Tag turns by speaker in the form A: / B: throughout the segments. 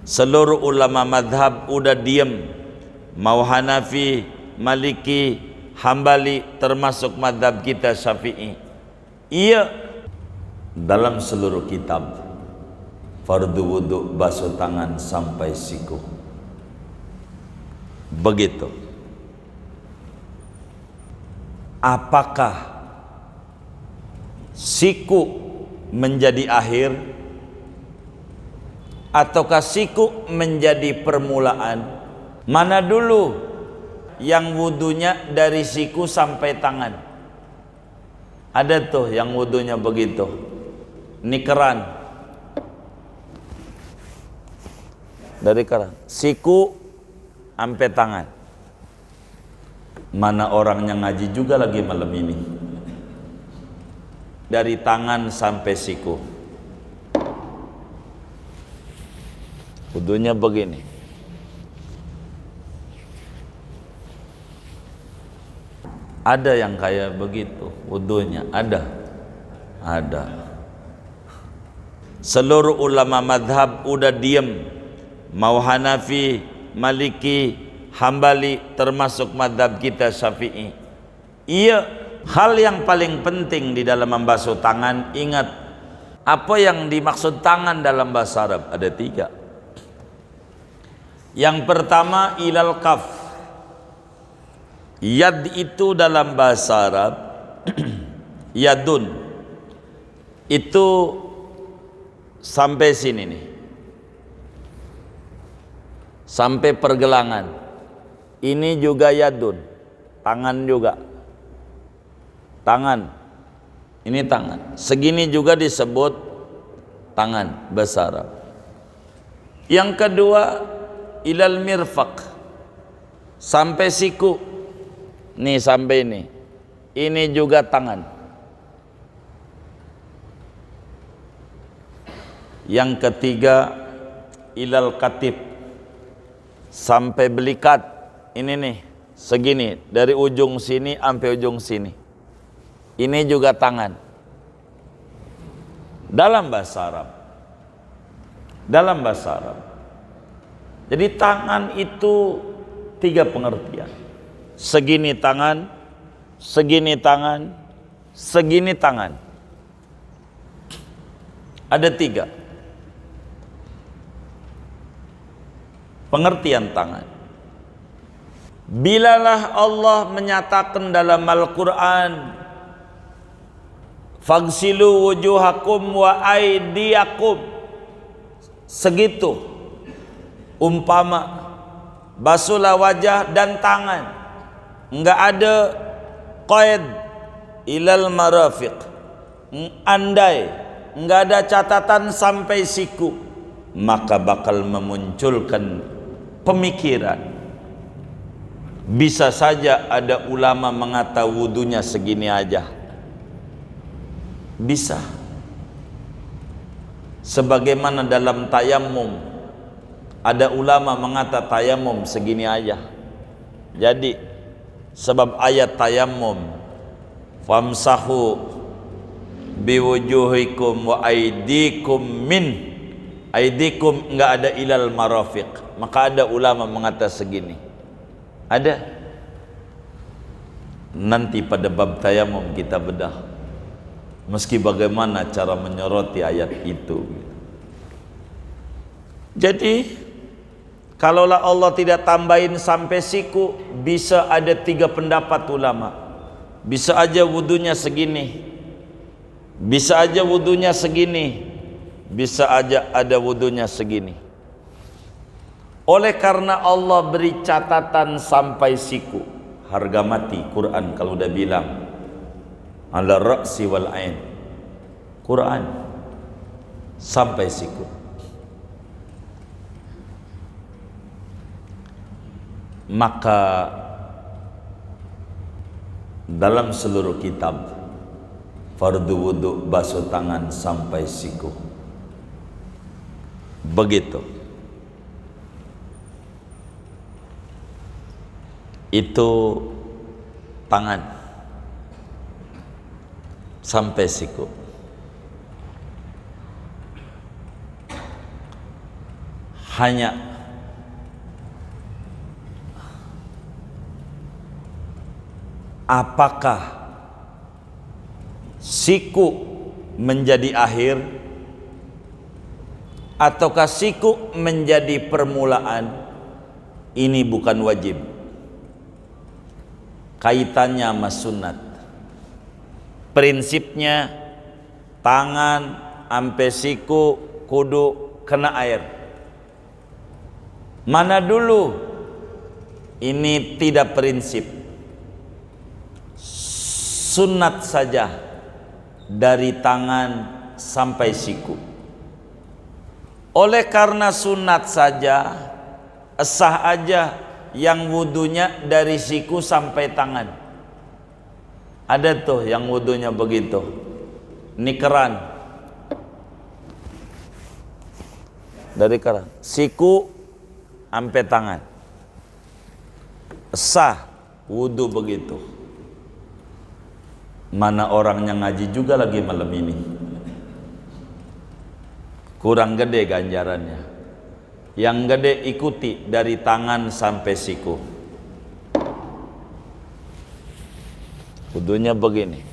A: Seluruh ulama madhab udah diem, mau Hanafi, Maliki, Hambali, termasuk madhab kita Syafi'i. Iya, dalam seluruh kitab fardu wudu basuh tangan sampai siku. Begitu. Apakah siku menjadi akhir ataukah siku menjadi permulaan? Mana dulu yang wudunya dari siku sampai tangan? Ada tuh yang wudunya begitu. Ini keran. Dari keran, siku sampai tangan. Mana orangnya ngaji juga lagi malam ini. Dari tangan sampai siku. Wudunya begini. Ada yang kayak begitu wudunya, ada. Seluruh ulama madhab udah diem, mau Hanafi, Maliki, Hambali, termasuk madhab kita Syafi'i. Iya, hal yang paling penting di dalam membasuh tangan, ingat apa yang dimaksud tangan dalam bahasa Arab? Ada 3. Yang pertama ilal kaf. Yad itu dalam bahasa Arab yadun itu sampai sini nih, sampai pergelangan. Ini juga yadun, tangan juga, tangan. Ini tangan, segini juga disebut tangan bahasa Arab. Yang kedua ilal mirfaq, sampai siku. Nih sampai ini juga tangan. Yang ketiga ilal katib, sampai belikat. Ini nih segini, dari ujung sini sampai ujung sini. Ini juga tangan dalam bahasa Arab. Dalam bahasa Arab. Jadi tangan itu 3 pengertian. Segini tangan, segini tangan, segini tangan. Ada 3 pengertian tangan. Bilalah Allah menyatakan dalam Al-Quran, fagsilu wujuhakum wa aydiyakum, segitu, umpama basuhlah wajah dan tangan. Enggak ada qaid ilal marafiq, andai enggak ada catatan sampai siku, maka bakal memunculkan pemikiran. Bisa saja ada ulama mengata wudunya segini aja, bisa. Sebagaimana dalam tayamum, ada ulama mengata tayamum segini aja. Jadi sebab ayat tayamum, famsahu biwujuhikum wa aidikum min, aidikum enggak ada ilal marafiq, maka ada ulama mengata segini. Ada. Nanti pada bab tayamum kita bedah meski bagaimana cara menyoroti ayat itu. Jadi kalaulah Allah tidak tambahin sampai siku, bisa ada 3 pendapat ulama. Bisa aja wudunya segini, bisa aja wudunya segini, bisa aja ada wudunya segini. Oleh karena Allah beri catatan sampai siku, harga mati Quran kalau udah bilang ala ra'si wal ain, Quran sampai siku. Maka dalam seluruh kitab fardu wudu basuh tangan sampai siku. Begitu. Itu tangan sampai siku. hanya apakah siku menjadi akhir ataukah siku menjadi permulaan, ini bukan wajib. Kaitannya sama sunat. Prinsipnya tangan sampai siku kudu kena air. Mana dulu? Ini tidak prinsip. Sunat saja dari tangan sampai siku. Oleh karena sunat saja, sah aja yang wudunya dari siku sampai tangan. Ada tuh yang wudunya begitu. Ini keran. Dari keran, siku sampai tangan. Sah wudu begitu. Mana orangnya ngaji juga lagi malam ini. Kurang gede ganjarannya. Yang gede ikuti dari tangan sampai siku. Wudunya begini.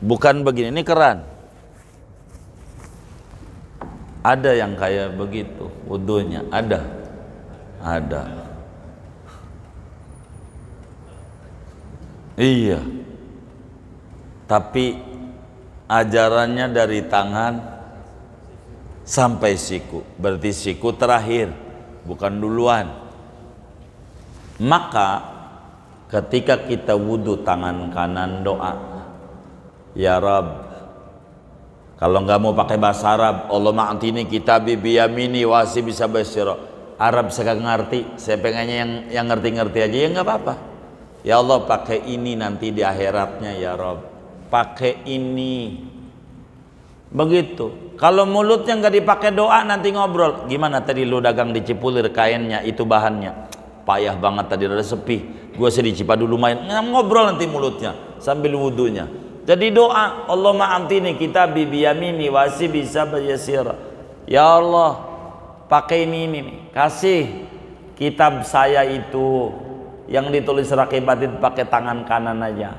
A: Bukan begini, ini keran. Ada yang kayak begitu wudunya, ada. Iya. Tapi ajarannya dari tangan sampai siku. Berarti siku terakhir, bukan duluan. Maka ketika kita wudu tangan kanan doa, ya Rabb, kalau nggak mau pakai bahasa Arab, Allahumma antini kitabi biyamini wasi bisa basyira. Arab saya nggak ngerti, saya pengennya yang ngerti-ngerti aja, ya nggak apa-apa. Ya Allah pakai ini nanti di akhiratnya ya Rabb, pakai ini. Begitu. Kalau mulutnya nggak dipakai doa nanti ngobrol. Gimana tadi lu dagang di Cipulir kainnya itu bahannya? Payah banget tadi, rada sepi. Gua sedih Cipadu lumayan. Ngobrol nanti mulutnya sambil wudunya. Jadi doa, Allahumma amtini kitabi biyamini wasi bisa bayasira. Ya Allah, pakai ini nih. Kasih kitab saya itu yang ditulis raqibatin pakai tangan kanan aja.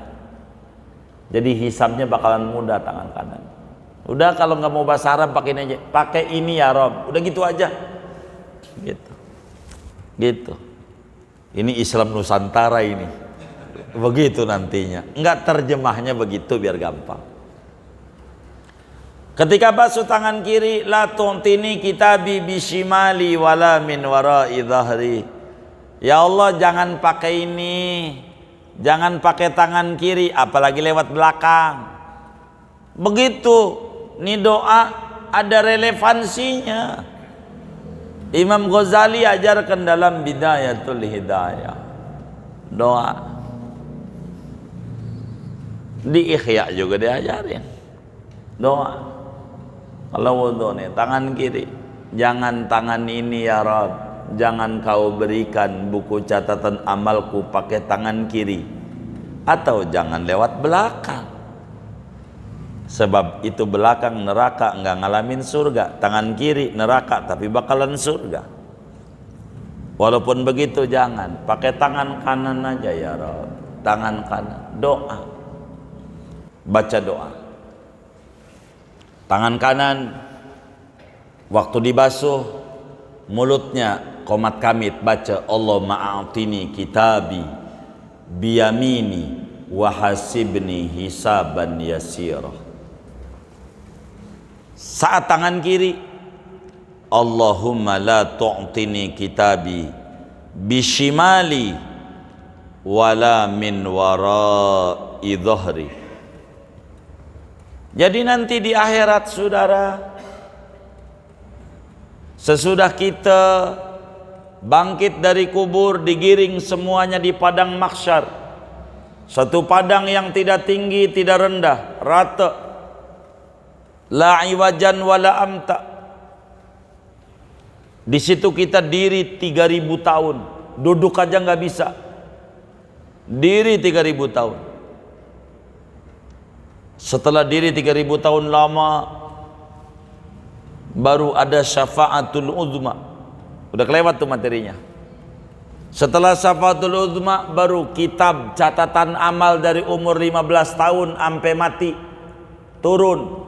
A: Jadi hisabnya bakalan mudah tangan kanan. Udah kalau nggak mau bahasa Arab pakai ini aja. Pakai ini ya Rob. Udah gitu aja. Gitu. Ini Islam Nusantara ini. Begitu nantinya. Enggak, terjemahnya begitu biar gampang. Ketika basuh tangan kiri, la tu'tini kitabi bishimali wala min wara'i dhahri. Ya Allah, jangan pakai ini. Jangan pakai tangan kiri apalagi lewat belakang. Begitu. Ini doa ada relevansinya. Imam Ghazali ajarkan dalam Bidayatul Hidayah. Doa. Di Ihya juga diajarin. Doa. Kalau wudu nih, tangan kiri. Jangan tangan ini ya Rabb. Jangan kau berikan buku catatan amalku pakai tangan kiri. Atau jangan lewat belakang. Sebab itu belakang neraka, enggak ngalamin surga. Tangan kiri neraka tapi bakalan surga. Walaupun begitu jangan pakai tangan kanan aja ya Rabb. Tangan kanan, doa. Baca doa. Tangan kanan waktu dibasuh mulutnya qomat kamit baca Allahumma a'tini kitabi biyamini wa hasibni hisaban yasira. Saat tangan kiri Allahumma la tu'tini kitabi bishimali wala min wara'i dhahri. Jadi nanti di akhirat saudara, sesudah kita bangkit dari kubur, digiring semuanya di padang mahsyar, satu padang yang tidak tinggi tidak rendah, rata, la iwajan wala amta. Di situ kita diri 3000 tahun, duduk aja nggak bisa, diri 3000 tahun. Setelah diri 3000 tahun lama, baru ada syafaatul uzma. Udah kelewat tuh materinya. Setelah syafaatul uzma baru kitab catatan amal dari umur 15 tahun sampai mati turun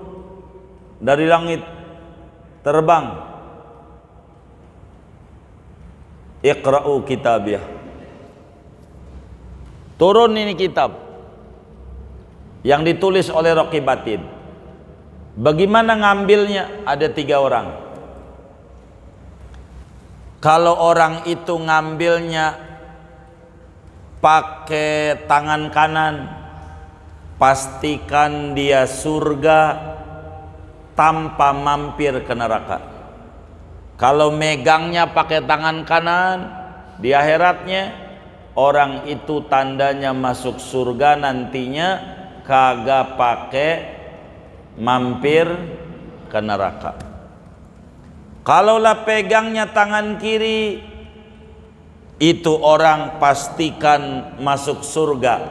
A: dari langit, terbang. Iqra'u kitabiyah. Turun ini kitab yang ditulis oleh Raqibatin. Bagaimana ngambilnya? Ada 3 orang. Kalau orang itu ngambilnya pakai tangan kanan, pastikan dia surga tanpa mampir ke neraka. Kalau megangnya pakai tangan kanan, di akhiratnya orang itu tandanya masuk surga, nantinya kagak pakai mampir ke neraka. Kalaulah pegangnya tangan kiri, itu orang pastikan masuk surga.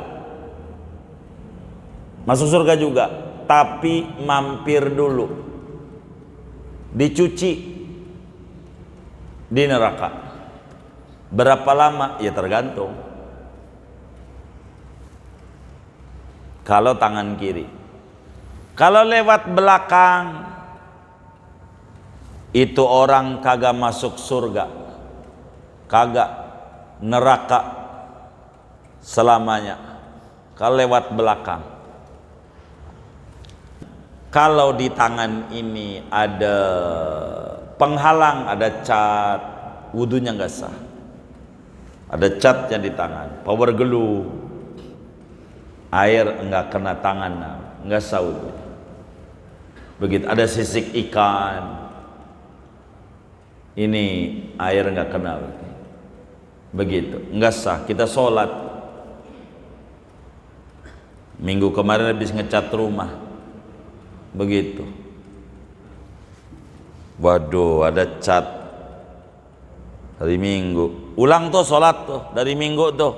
A: Masuk surga juga, tapi mampir dulu, dicuci di neraka. Berapa lama? Ya tergantung. Kalau tangan kiri. Kalau lewat belakang, itu orang kagak masuk surga, kagak, neraka selamanya. Kalau lewat belakang. Kalau di tangan ini ada penghalang, ada cat, wudunya nggak sah. Ada catnya di tangan, power glue, air enggak kena tangan, nggak sah wudu. Begitu ada sisik ikan, ini air enggak kena, begitu nggak sah. Kita sholat, minggu kemarin habis ngecat rumah, begitu. Waduh, ada cat hari Minggu. Ulang tuh sholat tuh dari Minggu tuh.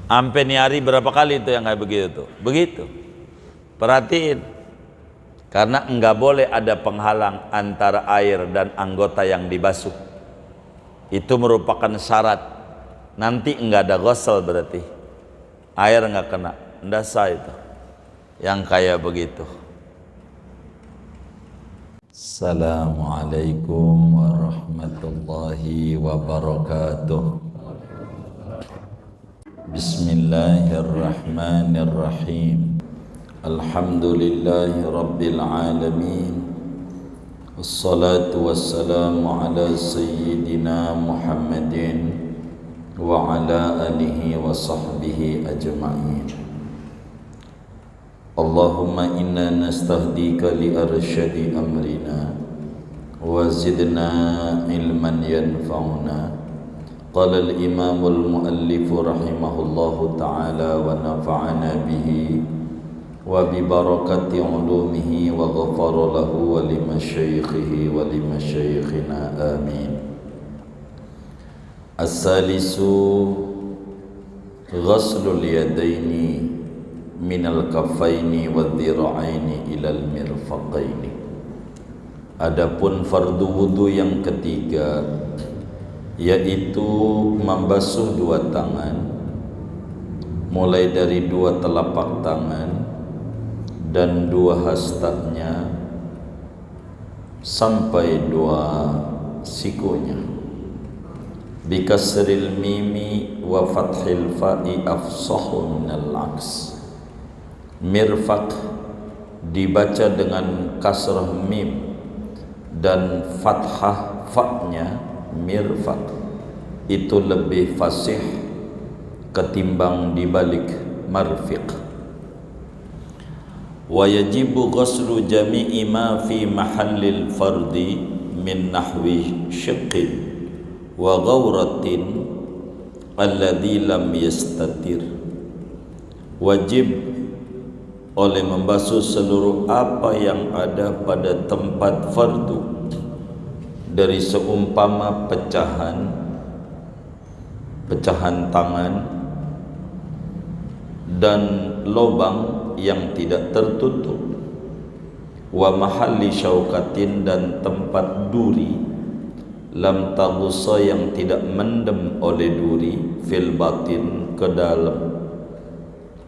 A: Sampai nih hari berapa kali tuh yang kayak begitu tuh. Begitu. Perhatiin. Karena enggak boleh ada penghalang antara air dan anggota yang dibasuh. Itu merupakan syarat. Nanti enggak ada ghusl berarti. Air enggak kena. Enggak sah itu. Yang kayak begitu. Assalamualaikum warahmatullahi wabarakatuh. Bismillahirrahmanirrahim. Alhamdulillahi rabbil alamin. Wassalatu wassalamu ala sayyidina Muhammadin wa ala alihi wa sahbihi ajma'in. Allahumma inna nastahdika li arsyadi amrina wa zidna ilman yanfa'una. Qala al-imam al-muallif rahimahullahu ta'ala wa nafa'ana bihi wa bi barakati ulumihi wa ghafara lahu wa li masyaikhihi wa li masyaikhina amin. As-salisu ghaslul yadaini minal kafaini wadhira'aini ilal mirfaqaini. Adapun fardu wudu yang ketiga, yaitu membasuh 2 tangan, mulai dari 2 telapak tangan dan 2 hastanya sampai 2 sikunya. Bikasril mimi wa fathil fa'i afsahu minal aks. Mirfaq dibaca dengan kasrah mim dan fathah fa-nya, mirfaq itu lebih fasih ketimbang dibalik marfiq. Wa yajibu ghuslu jami'i ma fi mahallil fardi min nahwi syiqqin wa ghawratin alladhi lam yastatir. Wajib oleh membasuh seluruh apa yang ada pada tempat fardu, dari seumpama pecahan tangan dan lubang yang tidak tertutup. wa mahalli syaukatin dan tempat duri, lam taghusa yang tidak mendem oleh duri, fil batin ke dalam,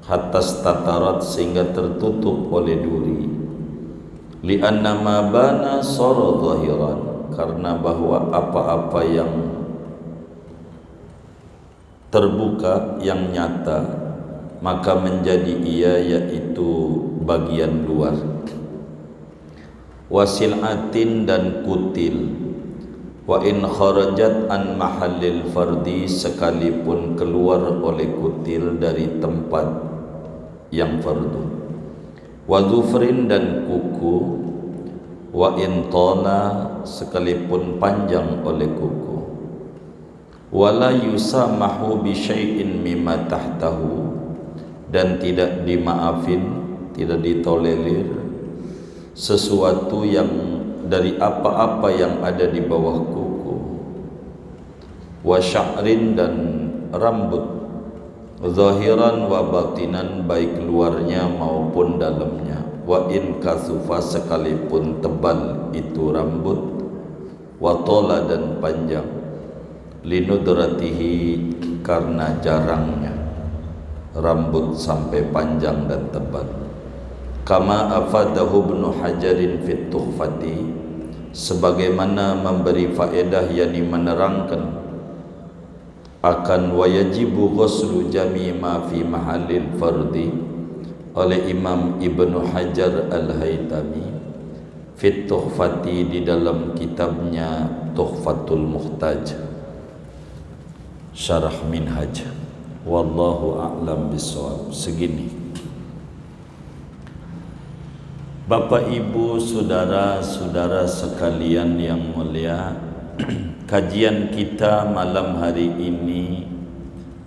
A: hatta statarat sehingga tertutup oleh duri, lianna ma bana sara zahiran, karena bahwa apa-apa yang terbuka, yang nyata, maka menjadi ia, yaitu bagian luar. Wasilatin dan kutil, wa in kharajat an mahallil fardi, sekalipun keluar oleh kutil dari tempat yang fardu. Wa dhufrin dan kuku, wa in tala, sekalipun panjang oleh kuku. Wala yusamahu bi syai'in mimma tahtahu, dan tidak dimaafin, tidak ditolerir sesuatu yang dari apa-apa yang ada di bawah kuku. Wa sya'rin dan rambut, zahiran wa batinan, baik luarnya maupun dalamnya. Wa in kasufa, sekalipun tebal itu rambut, wa tola dan panjang, linudratihi, karena jarangnya rambut sampai panjang dan tebal. Kama afadahu Ibnu Hajarin fit Tuhfati, sebagaimana memberi faedah, yakni menerangkan akan wajibu ghuslu jami' ma fi mahallil fardi oleh Imam Ibnu Hajar Al-Haytami fit Tuhfati, di dalam kitabnya Tuhfatul Muhtaj Syarah Minhaj. Wallahu a'lam bishawab. Segini, Bapak Ibu, saudara-saudara sekalian yang mulia, kajian kita malam hari ini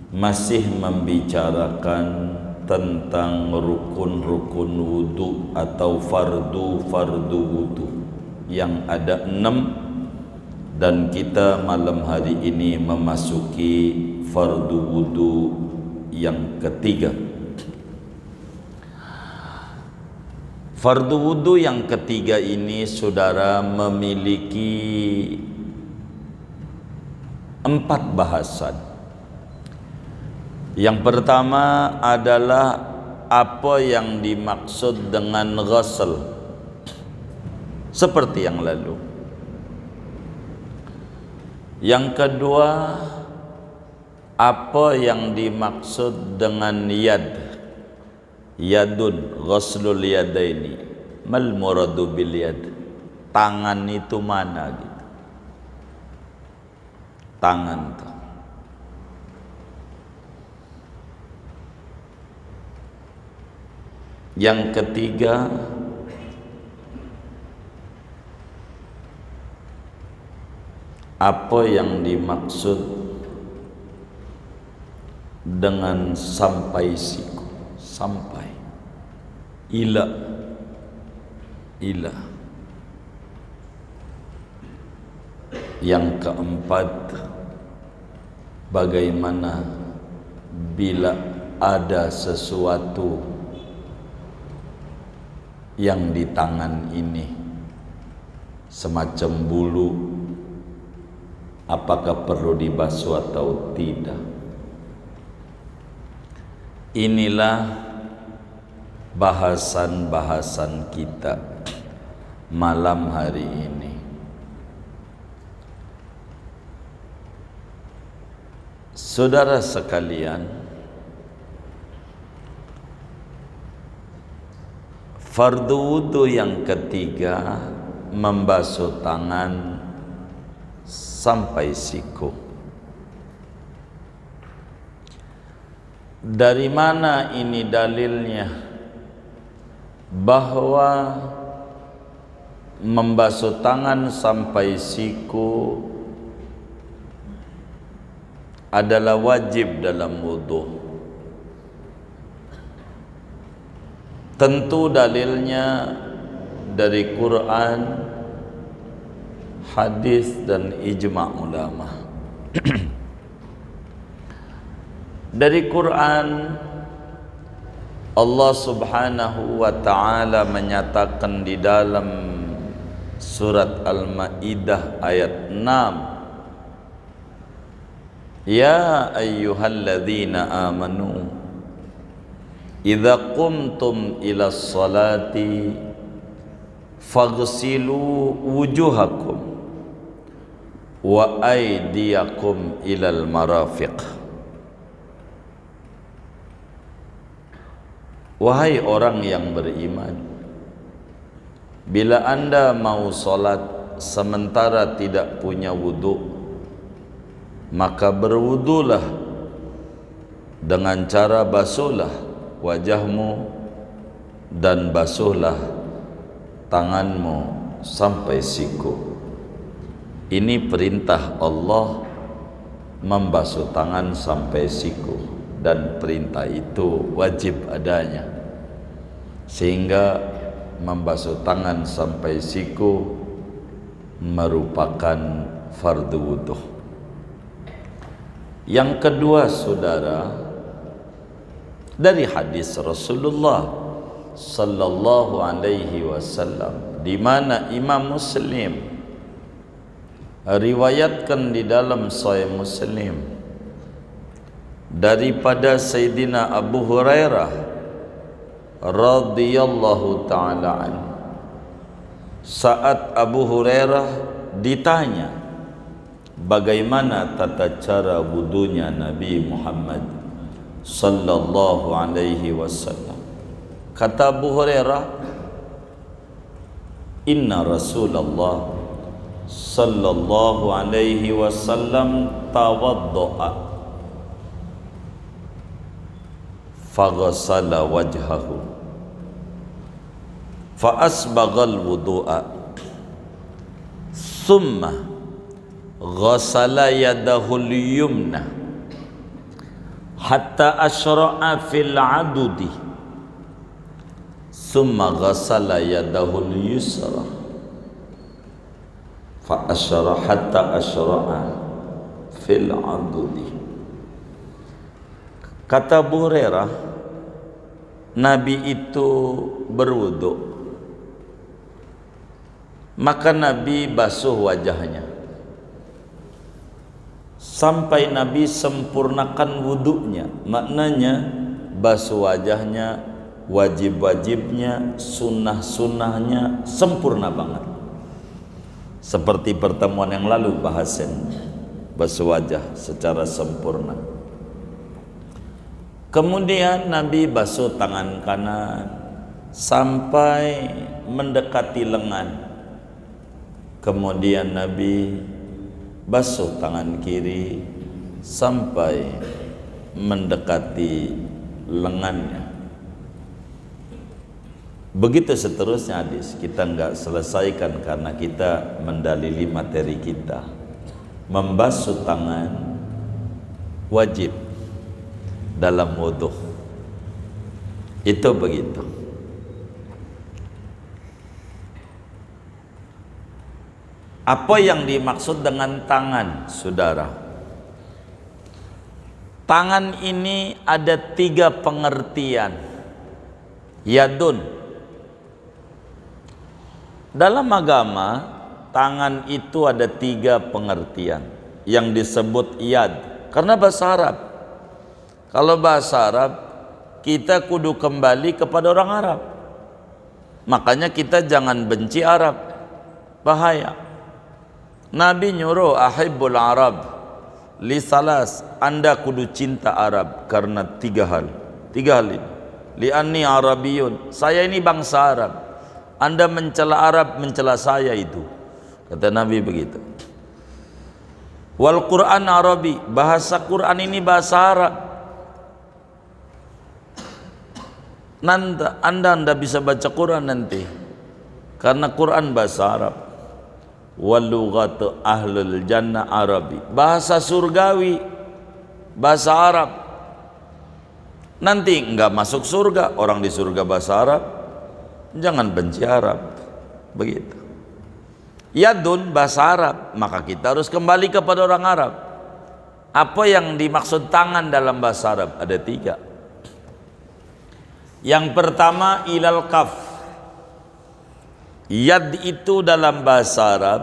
A: masih membicarakan tentang rukun-rukun wudu atau fardu wudu yang ada 6, dan kita malam hari ini memasuki fardu wudu yang ketiga. Fardu wudu yang ketiga ini, saudara, memiliki 4 bahasan. Yang pertama adalah apa yang dimaksud dengan ghusl, seperti yang lalu. Yang kedua, apa yang dimaksud dengan yadun, ghuslul yadaini, mal muradu bil yad, tangan itu mana gitu, tangan tuh. Yang ketiga, apa yang dimaksud dengan sampai siku, sampai ila. Yang keempat, bagaimana bila ada sesuatu yang di tangan ini semacam bulu, apakah perlu dibasuh atau tidak? Inilah bahasan-bahasan kita malam hari ini. Saudara sekalian, fardu wudu yang ketiga membasuh tangan sampai siku. Dari mana ini dalilnya bahwa membasuh tangan sampai siku adalah wajib dalam wudu? Tentu dalilnya dari Quran, hadis dan ijma' ulama. Dari Quran Allah Subhanahu wa ta'ala menyatakan di dalam surat Al-Maidah ayat 6, ya ayyuhalladzina amanu idza qumtum ila sholati faghsilu wujuhakum wa aydiyakum ilal marafiq. Wahai orang yang beriman, bila anda mau sholat sementara tidak punya wudu, maka berwudulah dengan cara basuhlah wajahmu dan basuhlah tanganmu sampai siku. Ini perintah Allah membasuh tangan sampai siku, dan perintah itu wajib adanya, sehingga membasuh tangan sampai siku merupakan fardu wudu. Yang kedua, saudara, dari hadis Rasulullah sallallahu alaihi wasallam, di mana Imam Muslim riwayatkan di dalam Sahih Muslim daripada Sayyidina Abu Hurairah radhiyallahu ta'ala an. Saat Abu Hurairah ditanya bagaimana tata cara wudunya Nabi Muhammad sallallahu alaihi wasallam, kata Abu Hurairah, inna Rasulullah sallallahu alaihi wasallam tawaddo'a faghsala wajhahu fa asbaghal wudu'a thumma ghasala yadahu al-yumna hatta ashra'a fil adudi thumma ghasala yadahu al-yusra fa ashra hatta ashra'a fil adudi. Kata Abu Hurairah, Nabi itu berwudu, maka Nabi basuh wajahnya sampai Nabi sempurnakan wudunya. Maknanya basuh wajahnya, wajib-wajibnya, sunnah-sunnahnya sempurna banget. Seperti pertemuan yang lalu bahasan basuh wajah secara sempurna. Kemudian Nabi basuh tangan kanan sampai mendekati lengan. Kemudian Nabi basuh tangan kiri sampai mendekati lengannya. Begitu seterusnya hadis. Kita enggak selesaikan karena kita mendalili materi kita. Membasuh tangan wajib dalam wudu. Itu begitu. Apa yang dimaksud dengan tangan, saudara? Tangan ini ada 3 pengertian. Yadun. Dalam agama, tangan itu ada 3 pengertian yang disebut yad. Karena bahasa Arab. Kalau bahasa Arab, kita kudu kembali kepada orang Arab. Makanya kita jangan benci Arab. Bahaya. Nabi nyuruh ahibbul Arab li salas, anda kudu cinta Arab karena 3 hal. 3 hal ini. Li'anni Arabiyun, saya ini bangsa Arab. Anda mencela Arab, mencela saya itu. Kata Nabi begitu. Wal Quran Arabi, bahasa Quran ini bahasa Arab. Anda bisa baca Quran nanti karena Quran bahasa Arab. Wal lughatu ahlul jannah Arabi, bahasa surgawi, bahasa Arab. Nanti enggak masuk surga, orang di surga bahasa Arab, jangan benci Arab. Begitu. Yadun bahasa Arab, maka kita harus kembali kepada orang Arab. Apa yang dimaksud tangan dalam bahasa Arab? Ada 3. Yang pertama ilal kaf. Yad itu dalam bahasa Arab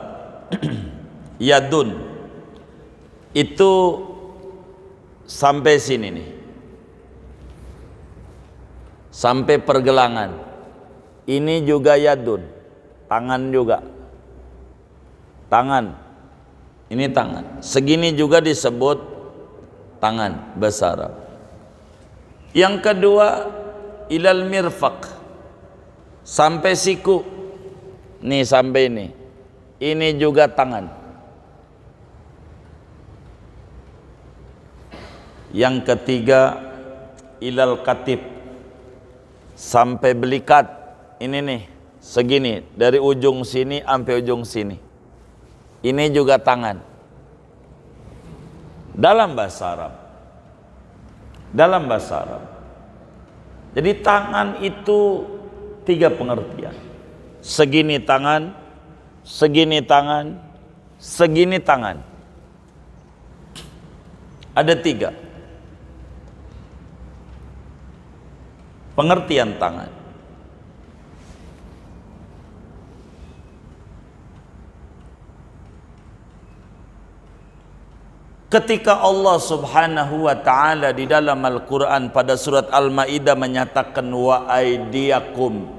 A: yadun itu sampai sini nih, sampai pergelangan. Ini juga yadun, tangan juga, tangan. Ini tangan. Segini juga disebut tangan bahasa Arab. Yang kedua ilal mirfaq, sampai siku. Nih sampai ini. Ini juga tangan. Yang ketiga ilal katib, sampai belikat. Ini nih, segini dari ujung sini sampai ujung sini. Ini juga tangan. Dalam bahasa Arab. Dalam bahasa Arab. Jadi tangan itu 3 pengertian. Segini tangan, segini tangan, segini tangan. Ada 3 pengertian tangan. Ketika Allah Subhanahu wa ta'ala di dalam Al-Quran pada surat Al-Ma'idah menyatakan wa aidiyakum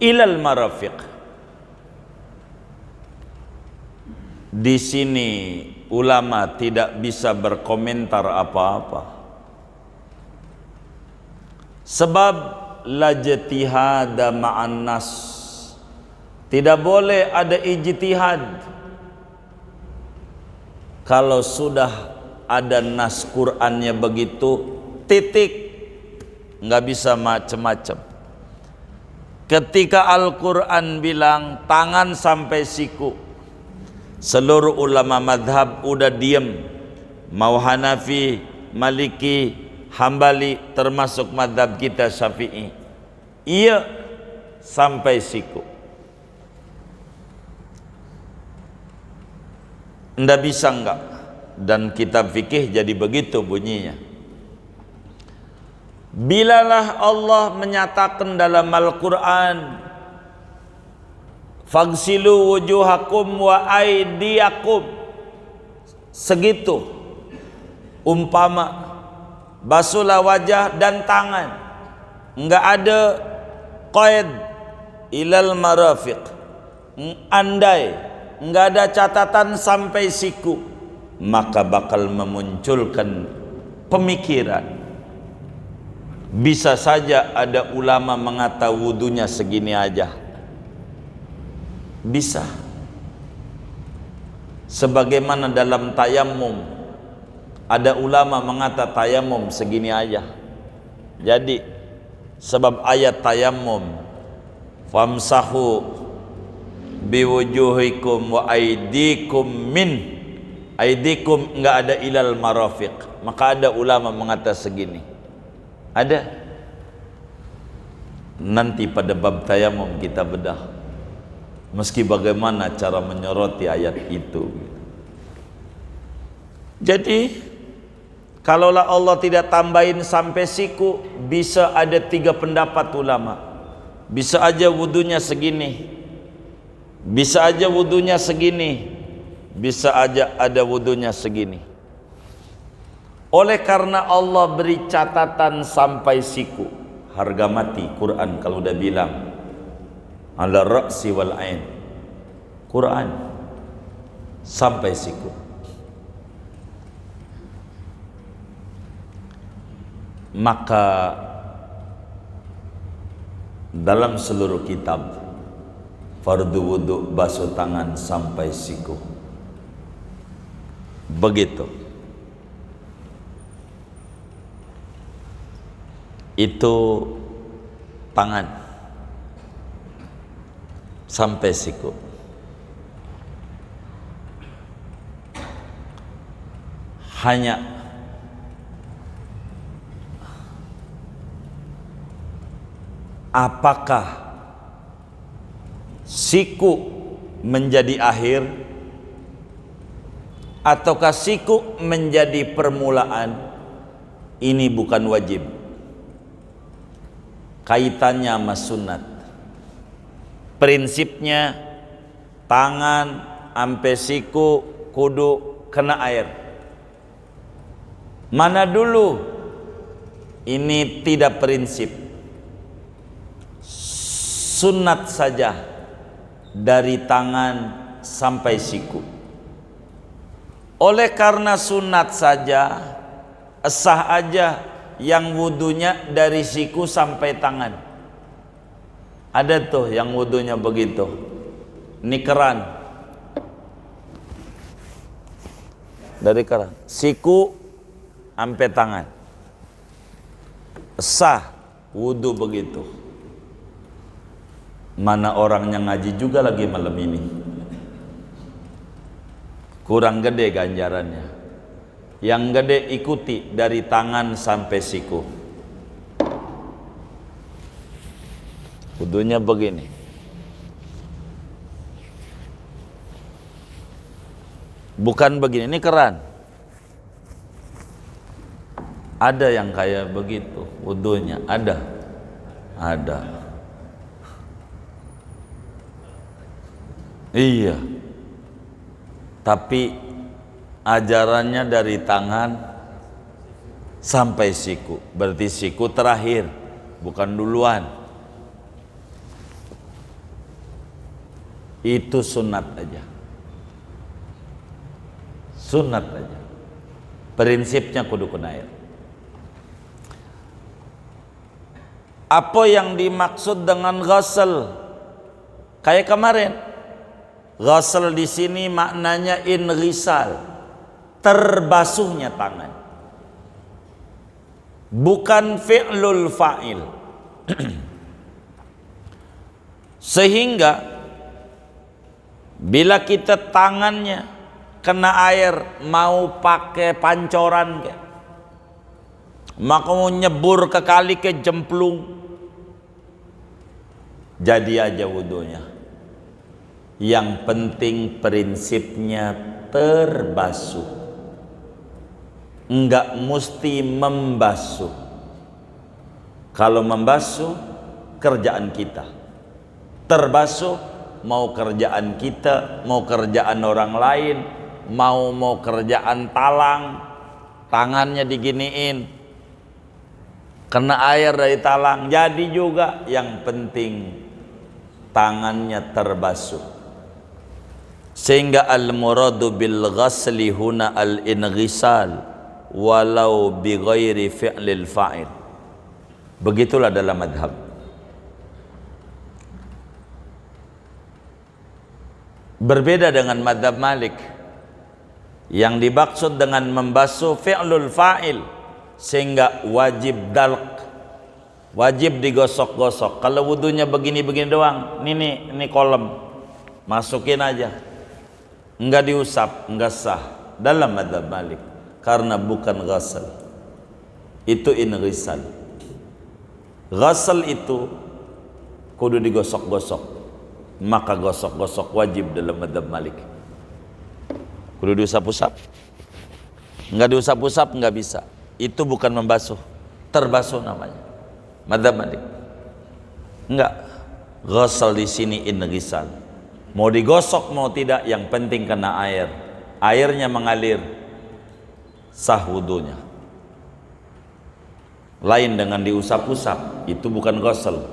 A: ilal marafiq, di sini ulama tidak bisa berkomentar apa-apa, sebab la ijtihada ma'an nas, tidak boleh ada ijtihad. Kalau sudah ada nas Qur'annya begitu, titik, nggak bisa macam-macam. Ketika Al-Quran bilang tangan sampai siku, seluruh ulama madhab udah diem. Mau Hanafi, Maliki, Hambali, termasuk madhab kita Syafi'i. Iya, sampai siku. Nggak bisa enggak. Dan kitab fikih jadi begitu bunyinya. Bilalah Allah menyatakan dalam Al-Quran fagsilu wujuhakum wa aidiyakum, segitu, umpama basuhlah wajah dan tangan, enggak ada qaid ilal marafiq, andai enggak ada catatan sampai siku, maka bakal memunculkan pemikiran. Bisa saja ada ulama mengata wudunya segini aja. Bisa. Sebagaimana dalam tayamum, ada ulama mengata tayamum segini aja. Jadi sebab ayat tayamum famsahu biwujuhikum wa aidikum min, aidikum enggak ada ilal marafiq, maka ada ulama mengata segini. Ada. Nanti pada bab tayamum kita bedah. Meski bagaimana cara menyoroti ayat itu. Jadi kalaulah Allah tidak tambahin sampai siku, bisa ada 3 pendapat ulama. Bisa aja wudunya segini, bisa aja wudunya segini, bisa aja ada wudunya segini. Oleh karena Allah beri catatan sampai siku, harga mati Quran kalau udah bilang ala ra'si wal ain, Quran sampai siku. Maka dalam seluruh kitab fardu wudu basuh tangan sampai siku, begitu. Itu tangan sampai siku. Hanya apakah siku menjadi akhir ataukah siku menjadi permulaan, ini bukan wajib. kaitannya sama sunat. Prinsipnya tangan ampe siku kudu kena air. Mana dulu ini tidak prinsip, sunat saja dari tangan sampai siku. Oleh karena sunat saja, sah aja yang wudunya dari siku sampai tangan. Ada tuh yang wudunya begitu. Ini keran, dari keran siku sampai tangan, sah wudu begitu. Mana orang yang ngaji juga lagi malam ini, kurang gede ganjarannya. Yang gede ikuti dari tangan sampai siku. Wudunya begini. Bukan begini, ini keran. Ada yang kayak begitu wudunya, ada. Iya. Tapi ajarannya dari tangan sampai siku. Berarti siku terakhir, bukan duluan. Itu sunat aja. Sunat aja. Prinsipnya kudu kena air. Apa yang dimaksud dengan ghasal? Kayak kemarin. Ghasal di sini maknanya inghisal, terbasuhnya tangan. Bukan fi'lul fa'il. Sehingga bila kita tangannya kena air, mau pakai pancoran ke, mau nyebur ke kali ke jemplung, jadi aja wudunya. Yang penting prinsipnya terbasuh, enggak mesti membasuh. Kalau membasuh kerjaan kita, terbasuh mau kerjaan kita, mau kerjaan orang lain, mau kerjaan talang, tangannya diginiin, kena air dari talang, jadi juga. Yang penting tangannya terbasuh. Sehingga al-muradu bil ghasli huna al-inghisal walau bi ghairi fi'lil fa'il. Begitulah dalam madhab. Berbeda dengan madhab Malik yang dimaksud dengan membasuh fi'lul fa'il, sehingga wajib dalq, wajib digosok-gosok. Kalau wudunya begini-begini doang, ini kolom, masukin aja, enggak diusap, enggak sah dalam madzhab Malik, karena bukan ghasal, itu inghisal. Ghasal itu kudu digosok-gosok, maka gosok-gosok wajib dalam madzhab Malik. Kudu diusap-usap, enggak diusap-usap enggak bisa, itu bukan membasuh, terbasuh namanya madzhab Malik. Enggak, ghasal di sini inghisal. Mau digosok mau tidak, yang penting kena air, airnya mengalir, sah wudunya. Lain dengan diusap-usap, itu bukan ghasal,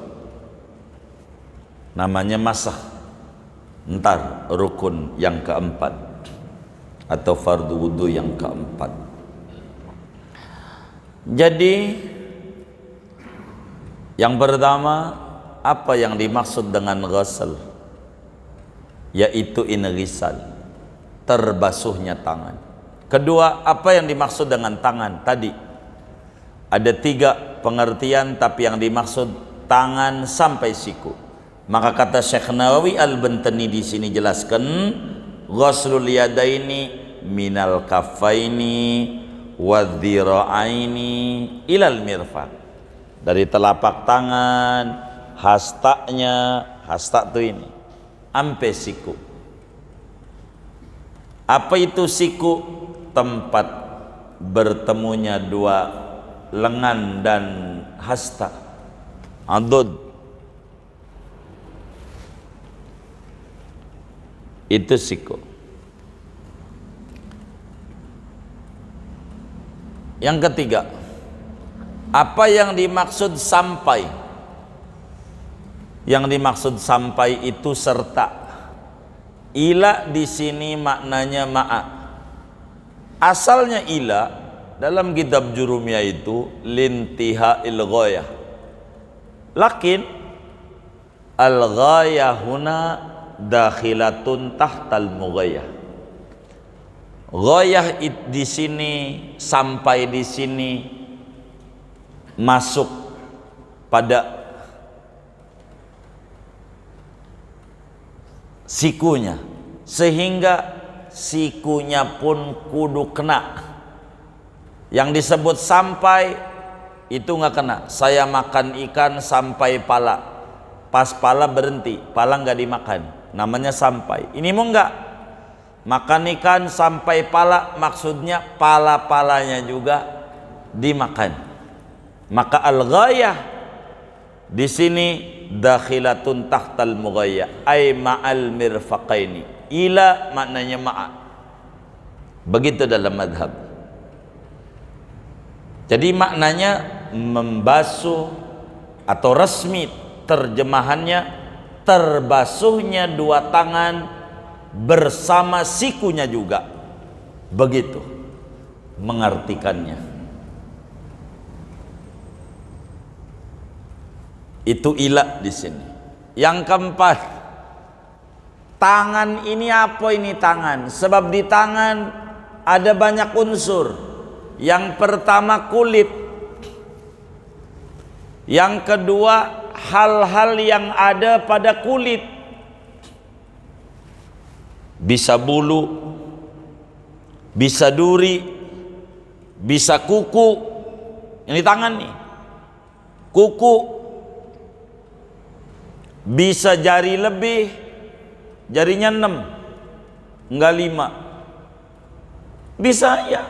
A: namanya masah. Ntar rukun yang keempat atau fardu wudu yang keempat. Jadi yang pertama, apa yang dimaksud dengan ghasal? Yaitu inghisal, terbasuhnya tangan. Kedua, apa yang dimaksud dengan tangan? Tadi ada 3 pengertian, tapi yang dimaksud tangan sampai siku. Maka kata Syekh Nawawi Al-Bantani di sini jelaskan, ghaslul yadaini minal kaffaini wadhira'aini ilal mirfaq. Dari telapak tangan, hastanya, hasta tuh ini, ampe siku. Apa itu siku? Tempat bertemunya 2 lengan dan hasta. Adud. Itu siku. Yang ketiga, apa yang dimaksud sampai? Yang dimaksud sampai itu serta. Ila di sini maknanya ma'a. Asalnya ila dalam kitab Jurumiyah itu lintiha'il ghayah. Lakin al-ghayah huna dakhilatun tahtal mughayah. Ghayah di sini, sampai di sini masuk pada sikunya, sehingga sikunya pun kudu kena. Yang disebut sampai itu nggak kena. Saya makan ikan sampai pala, pas pala berhenti, pala nggak dimakan, namanya sampai. Ini mau nggak makan ikan sampai pala, maksudnya pala-palanya juga dimakan. Maka al-ghayah di sini dakhilatun tahtal mughayya ay ma'al mirfaqaini. Ila maknanya ma'a. Begitu dalam madhab. Jadi maknanya membasuh, atau resmi terjemahannya terbasuhnya dua tangan bersama sikunya juga. Begitu mengartikannya. Itu ila di sini. Yang keempat, tangan ini apa ini tangan? Sebab di tangan ada banyak unsur. Yang pertama kulit. Yang kedua hal-hal yang ada pada kulit. Bisa bulu, bisa duri, bisa kuku. Ini tangan nih. Kuku. Bisa jari lebih, jarinya 6, enggak 5. Bisa ya.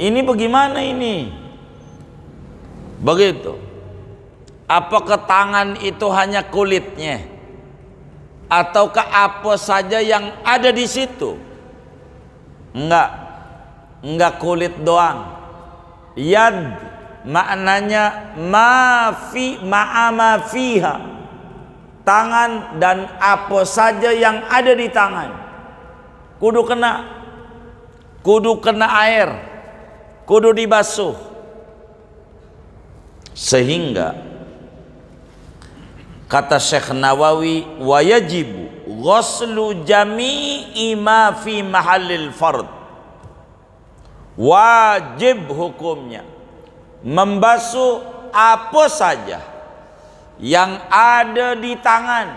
A: Ini bagaimana ini? Begitu. Apakah tangan itu hanya kulitnya? Ataukah apa saja yang ada di situ? Enggak kulit doang. Yad maknanya ma'a fiha, tangan dan apa saja yang ada di tangan kudu kena air, kudu dibasuh. Sehingga kata Syekh Nawawi, wa yajibu ghuslu jami'i ma fi mahallil fard. Wajib hukumnya membasuh apa saja yang ada di tangan,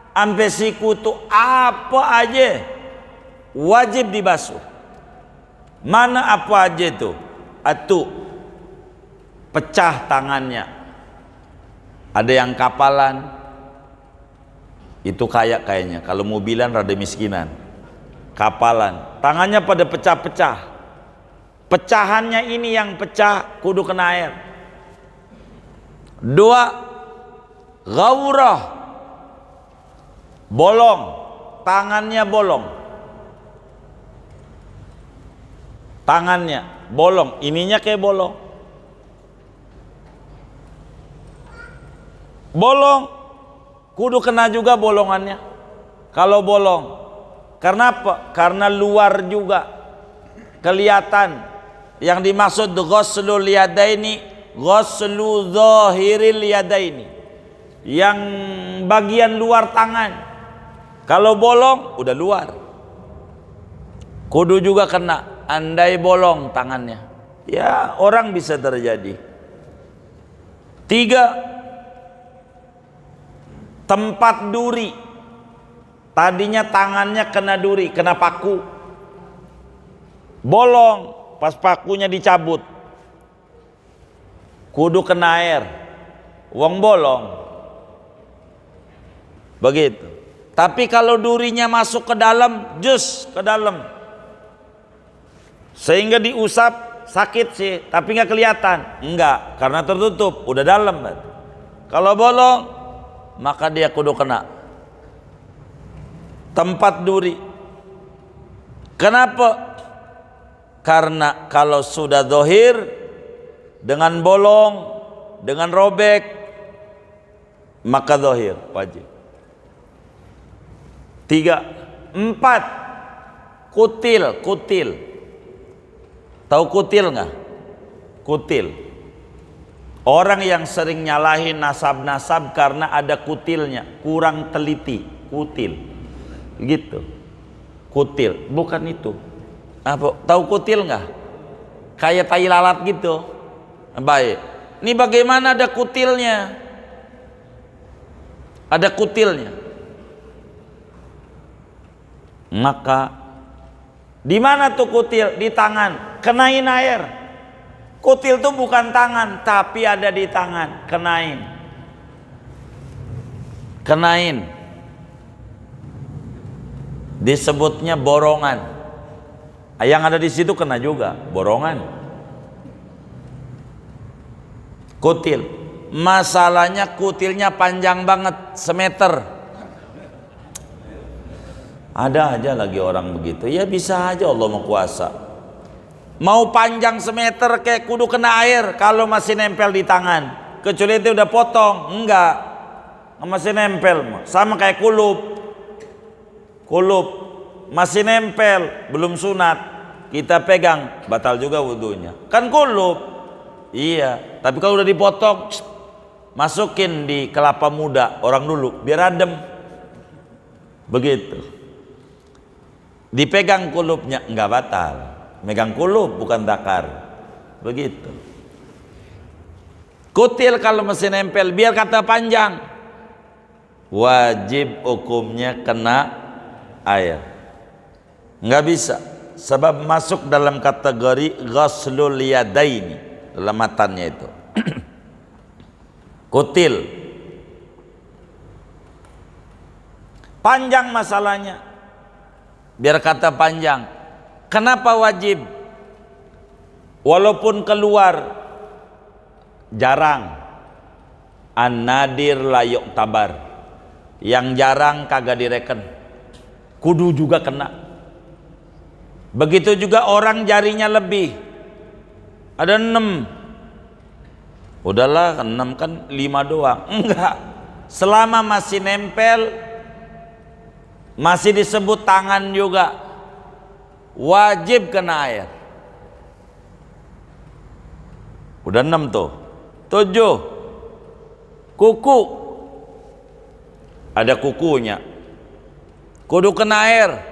A: sampai siku itu apa aja wajib dibasuh. Mana apa aja itu? Atu pecah tangannya. Ada yang kapalan, itu kayaknya kalau mobilan rada miskinan. Kapalan, tangannya pada pecah-pecah. Pecahannya ini yang pecah kudu kena air. 2, ghaurah, bolong, tangannya bolong. Tangannya bolong, ininya kayak bolong. Bolong, kudu kena juga bolongannya. Kalau bolong, karena apa? Karena luar juga kelihatan. Yang dimaksud ghuslul yadaini, ghuslu zahiril yadaini, yang bagian luar tangan. Kalau bolong udah luar, kudu juga kena. Andai bolong tangannya, ya orang bisa terjadi. 3, tempat duri. Tadinya tangannya kena duri, kena paku, bolong. Pas pakunya dicabut, kudu kena air, wong bolong. Begitu. Tapi kalau durinya masuk ke dalam, jus ke dalam, sehingga diusap sakit sih, tapi nggak kelihatan. Enggak, karena tertutup, udah dalam. Kalau bolong, maka dia kudu kena tempat duri. Kenapa? Karena kalau sudah zahir dengan bolong, dengan robek, maka zahir wajib. 3, 4, kutil. Tahu kutil nggak? Kutil. Orang yang sering nyalahin nasab-nasab karena ada kutilnya, kurang teliti, kutil. Gitu. Kutil, bukan itu. Apa? Tahu kutil nggak? Kayak tai lalat gitu. Baik. Ini bagaimana ada kutilnya? Ada kutilnya. Maka di mana tuh kutil? Di tangan. Kenain air. Kutil tuh bukan tangan, tapi ada di tangan. Kenain. Disebutnya borongan. Yang ada di situ kena juga, borongan. Kutil. Masalahnya kutilnya panjang banget, semeter. Ada aja lagi orang begitu. Ya bisa aja Allah mau kuasa. Mau panjang semeter kayak kudu kena air kalau masih nempel di tangan. Kecuali itu udah potong, enggak. Masih nempel, sama kayak kulup. Masih nempel, belum sunat. Kita pegang, batal juga wudunya. Kan kulup. Iya, tapi kalau udah dipotong, masukin di kelapa muda orang dulu biar adem. Begitu. Dipegang kulupnya enggak batal. Megang kulup bukan takar. Begitu. Kutil kalau masih nempel biar kata panjang, wajib hukumnya kena air. Enggak bisa, sebab masuk dalam kategori ghaslul yadaini dalam matannya itu. Kutil panjang masalahnya, biar kata panjang. Kenapa wajib? Walaupun keluar jarang, an-nadir la yu'tabar, yang jarang kagak direken, kudu juga kena. Begitu juga orang jarinya lebih, ada 6, udahlah 6 kan 5 doang. Enggak, selama masih nempel, masih disebut tangan juga, wajib kena air. Udah 6 tuh. 7, kuku, ada kukunya, kudu kena air.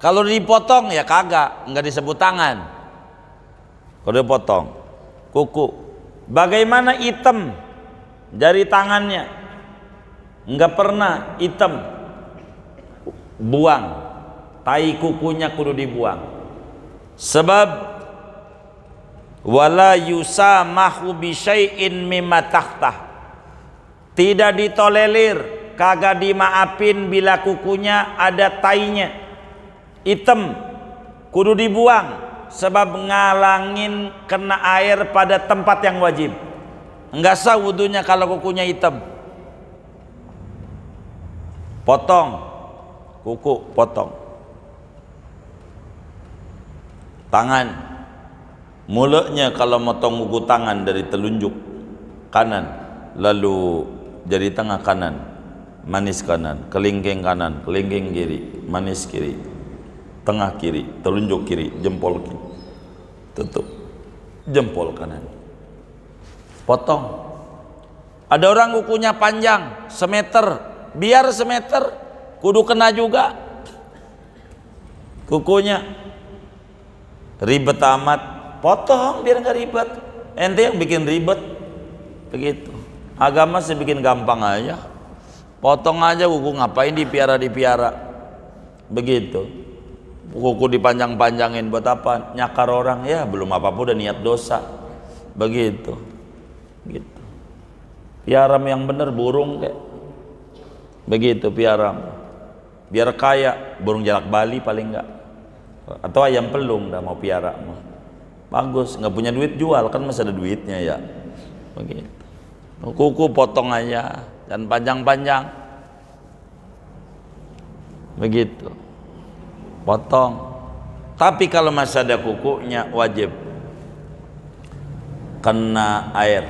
A: Kalau dipotong ya kagak, nggak disebut tangan. Kalau dipotong, kuku. Bagaimana hitam jari tangannya? Nggak pernah hitam. Buang, tai kukunya kudu dibuang. Sebab wala yusamahu bi syai'in mimma tahtah, tidak ditolerir, kagak dimaafin bila kukunya ada tainya hitam, kudu dibuang. Sebab ngalangin kena air pada tempat yang wajib. Enggak sah wudunya kalau kukunya hitam. Potong kuku, potong. Tangan, mulutnya kalau motong kuku tangan dari telunjuk kanan lalu jari tengah kanan, manis kanan, kelingking kanan, kelingking kiri, manis kiri, tengah kiri, telunjuk kiri, jempol kiri, tutup jempol kanan, potong. Ada orang kukunya panjang semeter, biar semeter kudu kena juga kukunya. Ribet amat, potong biar nggak ribet. Ente yang bikin ribet. Begitu. Agama sih bikin gampang aja, potong aja kuku, ngapain dipiara begitu. Kuku dipanjang-panjangin buat apa? Nyakar orang, ya belum apa-apa udah niat dosa. Begitu. Gitu. Piara yang bener burung kayak begitu, piara biar kaya, burung jalak Bali paling enggak, atau ayam pelung dah mau piara. bagus. Nggak punya duit jual, kan masih ada duitnya ya. Begitu. Kuku potong aja, dan panjang-panjang. Begitu. Potong. Tapi kalau masih ada kukunya wajib kena air.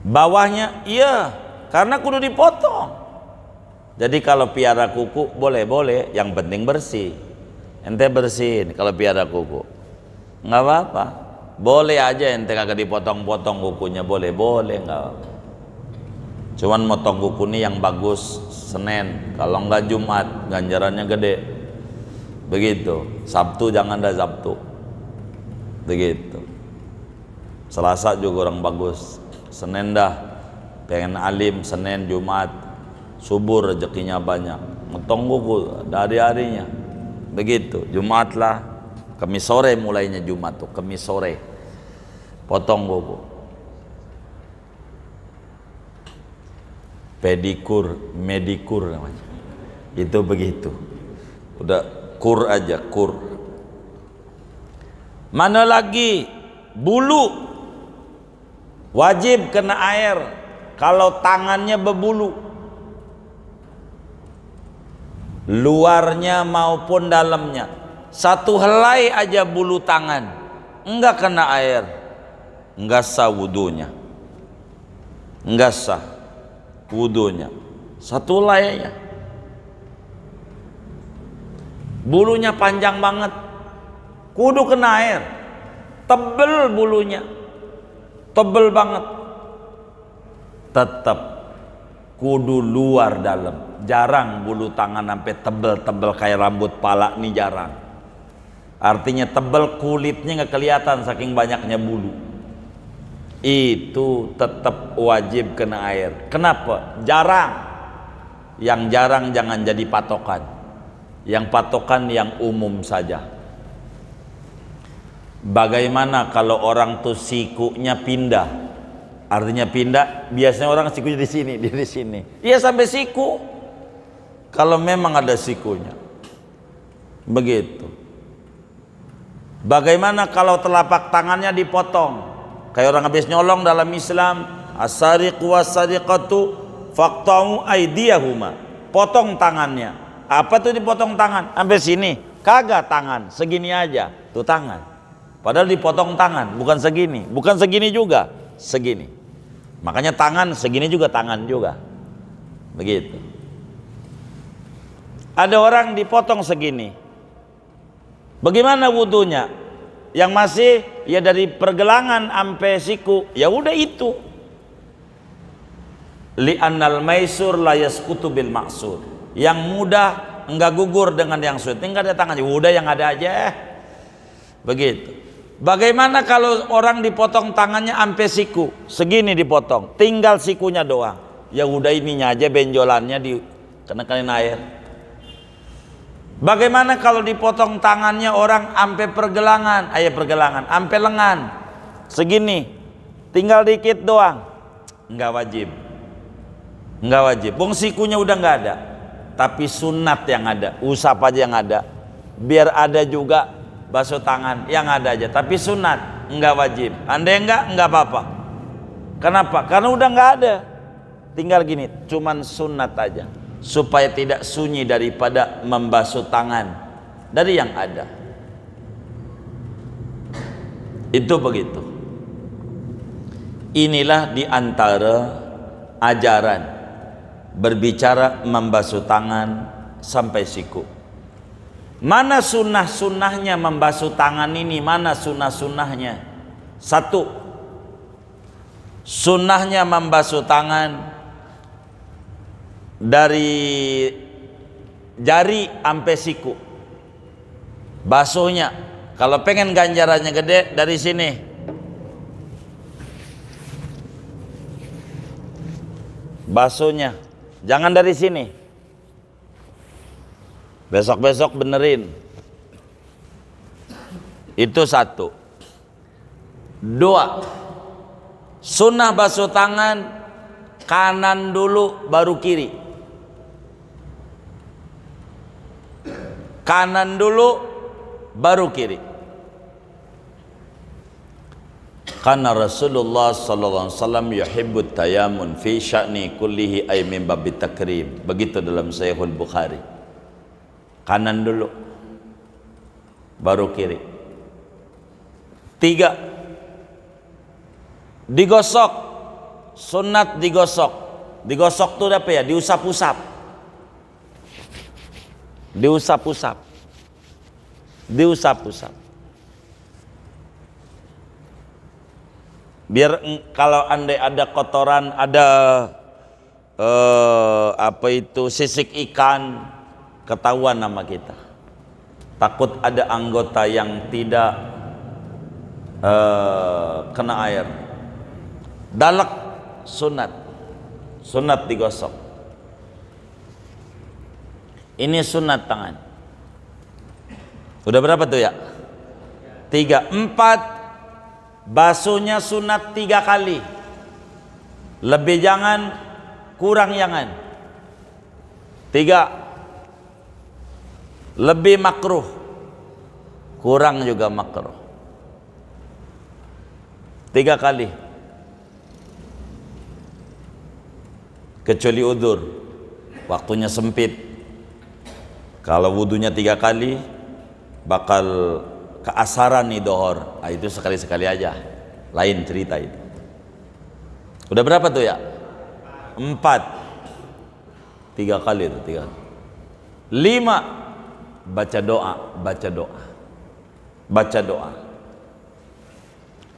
A: Bawahnya iya, karena kudu dipotong. Jadi kalau piara kuku boleh, yang penting bersih. Ente bersihin kalau piara kuku, nggak apa-apa. Boleh aja ente kagak dipotong-potong kukunya, boleh nggak apa-apa. Cuman motong kuku ini yang bagus Senin, kalau nggak Jumat, ganjarannya gede. Begitu. Sabtu jangan dah Sabtu. Begitu. Selasa juga orang bagus. Senin dah pengen alim, Senin, Jumat, subur rezekinya banyak. Motong kuku dari harinya. Begitu. Jumat lah, Kamis sore mulainya Jumat tuh, Kamis sore potong kuku. Pedikur, medikur namanya. Itu begitu. Udah kur aja, kur. Mana lagi? Bulu wajib kena air kalau tangannya berbulu, luarnya maupun dalamnya. Satu helai aja bulu tangan enggak kena air, enggak sah wudunya, enggak sah wudunya. Satu helai aja, bulunya panjang banget, kudu kena air. Tebel bulunya, tebel banget, tetap kudu luar dalam. Jarang bulu tangan sampai tebel-tebel kayak rambut pala nih, jarang. Artinya tebel, kulitnya nggak kelihatan saking banyaknya bulu. Itu tetap wajib kena air. Kenapa? Jarang. Yang jarang jangan jadi patokan. Yang patokan yang umum saja. Bagaimana kalau orang tuh sikunya pindah? Artinya pindah, biasanya orang sikunya di sini, dia di sini. Iya sampai siku. Kalau memang ada sikunya. Begitu. Bagaimana kalau telapak tangannya dipotong? Kayak orang habis nyolong dalam Islam, as-sariqu was-sariqatu faqta'u aydiyahuma. Potong tangannya. Apa tuh dipotong tangan? Sampai sini. Kagak tangan, segini aja. Tuh tangan. Padahal dipotong tangan, bukan segini, bukan segini juga, segini. Makanya tangan segini juga tangan juga. Begitu. Ada orang dipotong segini. Bagaimana wudunya? Yang masih ya dari pergelangan sampai siku, ya udah itu. Li'annal maisur la yasqutu bil ma'sur. Yang mudah enggak gugur dengan yang sulit. Enggak ada tangannya, udah yang ada aja. Begitu. Bagaimana kalau orang dipotong tangannya sampai siku, segini dipotong, tinggal sikunya doang. Ya udah ininya aja, benjolannya dikenakan air. Bagaimana kalau dipotong tangannya orang sampai pergelangan, pergelangan, sampai lengan, segini, tinggal dikit doang, nggak wajib, nggak wajib. Bung sikunya udah nggak ada, tapi sunat yang ada, usap aja yang ada, biar ada juga. Basuh tangan yang ada aja, tapi sunat, enggak wajib. Andai enggak apa-apa. Kenapa? Karena udah enggak ada. Tinggal gini, cuman sunat aja, supaya tidak sunyi daripada membasuh tangan dari yang ada. Itu begitu. Inilah diantara ajaran berbicara membasuh tangan sampai siku. Mana sunnah-sunnahnya membasuh tangan ini? Mana sunnah-sunnahnya? Satu, sunnahnya membasuh tangan dari jari sampai siku. Basuhnya, kalau pengen ganjarannya gede, dari sini. Basuhnya, jangan dari sini. Besok-besok benerin. Itu satu. Dua, sunnah basuh tangan kanan dulu baru kiri. Kanan dulu baru kiri. Karena Rasulullah sallallahu alaihi wasallam yuhibbut tayamun fi sya'ni kullihi ay min babit takrim. Begitu dalam Sahihul Bukhari. Kanan dulu, baru kiri. 3, digosok. Sunat digosok. Digosok itu apa ya? Diusap-usap. Diusap-usap. Diusap-usap. Biar kalau andai ada kotoran, ada sisik ikan, ketahuan nama kita. Takut ada anggota yang tidak kena air. Dalek sunat. Sunat digosok. Ini sunat tangan. Udah berapa tuh ya? 3, 4. Basuhnya sunat 3 kali. Lebih jangan, kurang jangan. 3, lebih makruh, kurang juga makruh. 3 kali. Kecuali udzur, waktunya sempit. Kalau wudunya 3 kali, bakal keasaran nih dohor. Itu sekali-sekali aja, lain cerita itu. Udah berapa tuh ya? 4. 3 kali itu, 3. 5, baca doa, baca doa, baca doa.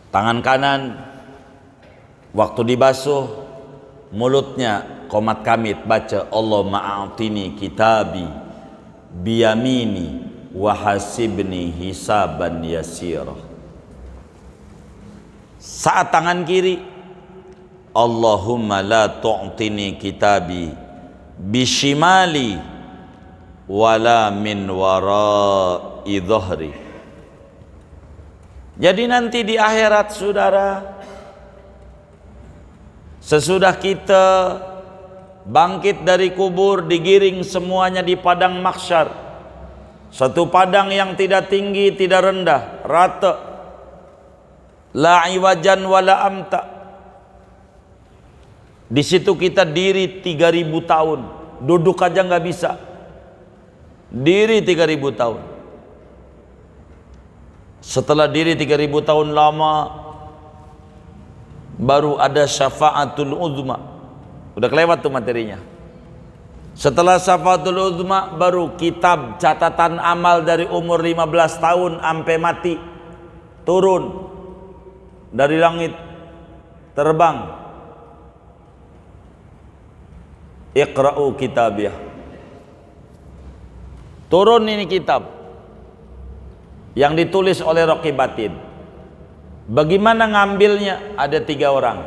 A: Tangan kanan waktu dibasuh, mulutnya qomat kamit, baca Allahumma a'tini kitabi biyamini wahasibni hisaban yasirah. Saat tangan kiri, Allahumma la tu'tini kitabi bishimali wala min wara'i dhahri. Jadi nanti di akhirat saudara, sesudah kita bangkit dari kubur, digiring semuanya di padang mahsyar. Satu padang yang tidak tinggi, tidak rendah, rata. La iwajan wala amta. Di situ kita diri 3000 tahun. Duduk aja nggak bisa. Diri 3000 tahun. Setelah diri 3000 tahun lama, baru ada syafaatul uzma. Udah kelewat tuh materinya. Setelah syafaatul uzma, baru kitab catatan amal dari umur 15 tahun sampai mati turun dari langit, terbang. Iqra'u kitabiyah. Turun ini kitab yang ditulis oleh Raqib Atid. Bagaimana ngambilnya? Ada 3 orang.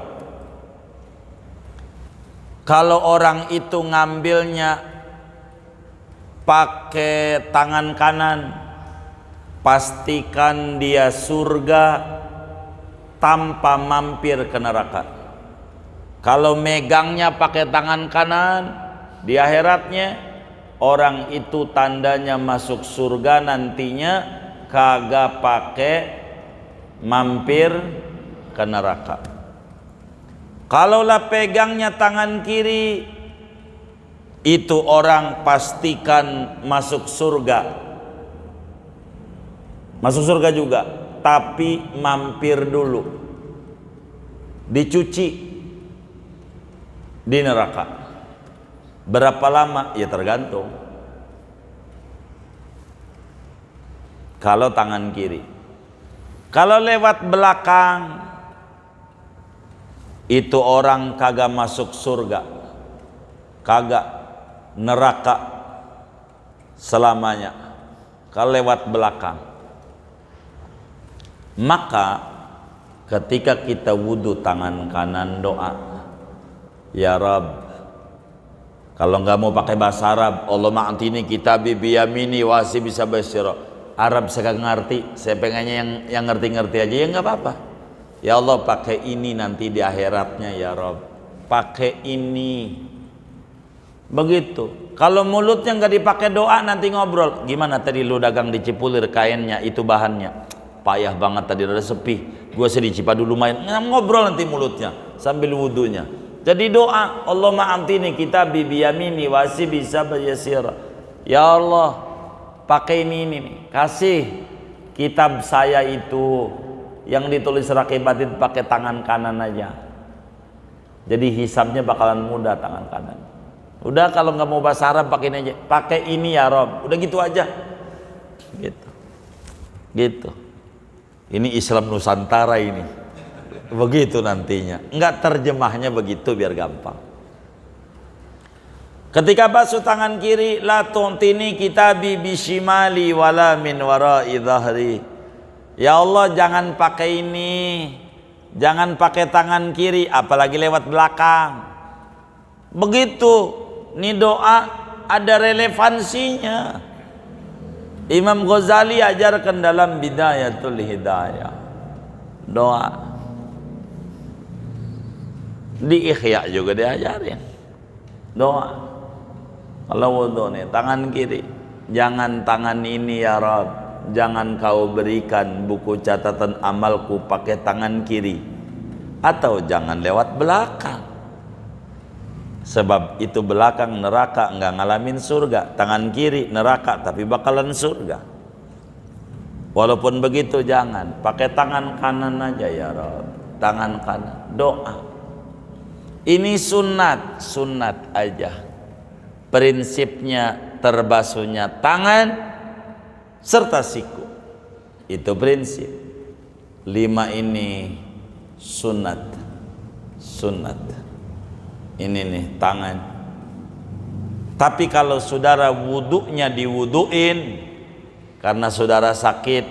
A: Kalau orang itu ngambilnya pakai tangan kanan, pastikan dia surga tanpa mampir ke neraka. Kalau megangnya pakai tangan kanan, di akhiratnya orang itu tandanya masuk surga, nantinya kagak pakai mampir ke neraka. Kalaulah pegangnya tangan kiri, itu orang pastikan masuk surga. Masuk surga juga, tapi mampir dulu, dicuci di neraka. Berapa lama? Ya tergantung. Kalau tangan kiri. Kalau lewat belakang, itu orang kagak masuk surga, kagak, neraka selamanya kalau lewat belakang. Maka ketika kita wudu tangan kanan doa, ya Rabb, kalau nggak mau pakai bahasa Arab, Allahumma a'tini kitabi biyamini wasi bisa basyira. Arab saya nggak ngerti, saya pengennya yang ngerti-ngerti aja, ya nggak apa-apa. Ya Allah, pakai ini nanti di akhiratnya ya Rabb, pakai ini. Begitu. Kalau mulutnya nggak dipakai doa, nanti ngobrol, gimana tadi lu dagang di Cipulir kainnya, itu bahannya payah banget tadi, udah sepi, gua sedih Cipadu dulu main ngobrol nanti mulutnya sambil wudunya. Jadi doa, Allahumma amtini kitabi biyamini wasi bisa bayasira. Ya Allah, pakai ini nih, kasih kitab saya itu yang ditulis raqibatin pakai tangan kanan aja. Jadi hisabnya bakalan mudah tangan kanan. Udah kalau nggak mau bahasa Arab pakai ini aja, pakai ini ya Rob. Udah gitu aja. Gitu. Ini Islam Nusantara ini. Begitu nantinya. Enggak terjemahnya begitu biar gampang. Ketika basuh tangan kiri, la tu'tini kitabi bishimali wala min wara'i dhahri. Ya Allah, jangan pakai ini. Jangan pakai tangan kiri apalagi lewat belakang. Begitu. Ini doa ada relevansinya. Imam Ghazali ajarkan dalam Bidayatul Hidayah. Doa. Di Ihya juga diajarin. Doa. Kalau wudu nih, tangan kiri. Jangan tangan ini ya Rabb. Jangan kau berikan buku catatan amalku pakai tangan kiri. Atau jangan lewat belakang. Sebab itu belakang neraka enggak ngalamin surga, tangan kiri neraka tapi bakalan surga. Walaupun begitu jangan pakai tangan kanan aja ya Rabb, tangan kanan doa. Ini sunat aja. Prinsipnya terbasuhnya tangan serta siku. Itu prinsip. 5 ini sunat. Ini nih tangan. Tapi kalau saudara wudunya diwuduin karena saudara sakit,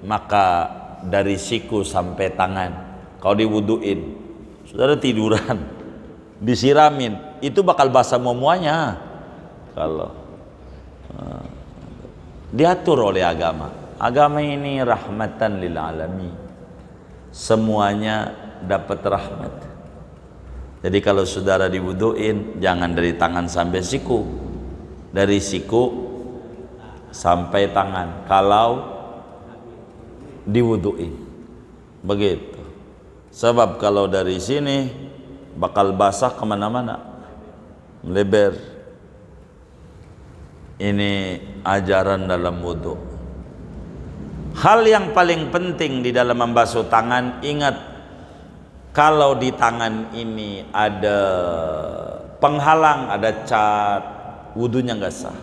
A: maka dari siku sampai tangan. Kalau diwuduin, saudara tiduran, disiramin, itu bakal basah semuanya. Kalau diatur oleh agama. Agama ini rahmatan lil alamin. Semuanya dapat rahmat. Jadi kalau saudara diwuduin, jangan dari tangan sampai siku, dari siku sampai tangan. Kalau diwuduin, begitu. Sebab kalau dari sini bakal basah kemana-mana, melebar. Ini ajaran dalam wudu. Hal yang paling penting di dalam membasuh tangan, ingat. Kalau di tangan ini ada penghalang, ada cat, wudunya nggak sah.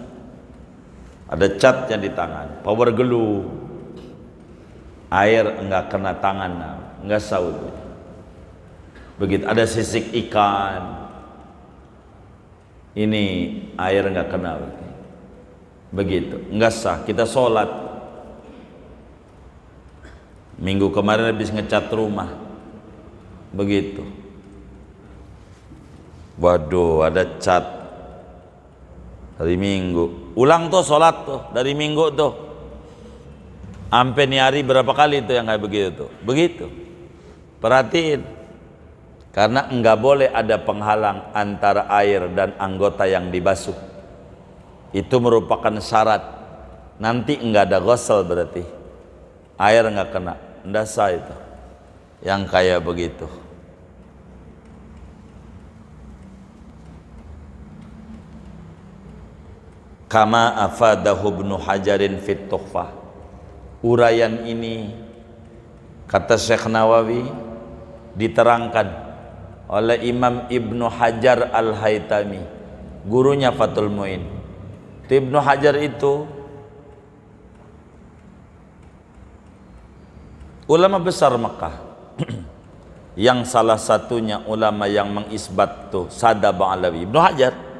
A: Ada catnya di tangan, power glue, air nggak kena tangan, nggak sah wudunya. Begitu, ada sisik ikan, ini air nggak kena, begitu, nggak sah. Kita sholat, minggu kemarin habis ngecat rumah. Begitu. Waduh, ada cat hari Minggu. Ulang tuh sholat tuh dari Minggu tuh. Sampai nih hari berapa kali tuh yang kayak begitu tuh. Begitu. Perhatiin. Karena enggak boleh ada penghalang antara air dan anggota yang dibasuh. Itu merupakan syarat. Nanti enggak ada ghusl berarti. Air enggak kena. Enggak sah itu. Yang kayak begitu. Kama afadahu Ibnu Hajarin fit Tuhfah. Uraian ini kata Syekh Nawawi diterangkan oleh Imam Ibnu Hajar Al-Haytami, gurunya Fathul Muin. Ibnu Hajar itu ulama besar Mekah. Yang salah satunya ulama yang mengisbat tuh Sada Ba'alawi, Ibnu Hajar.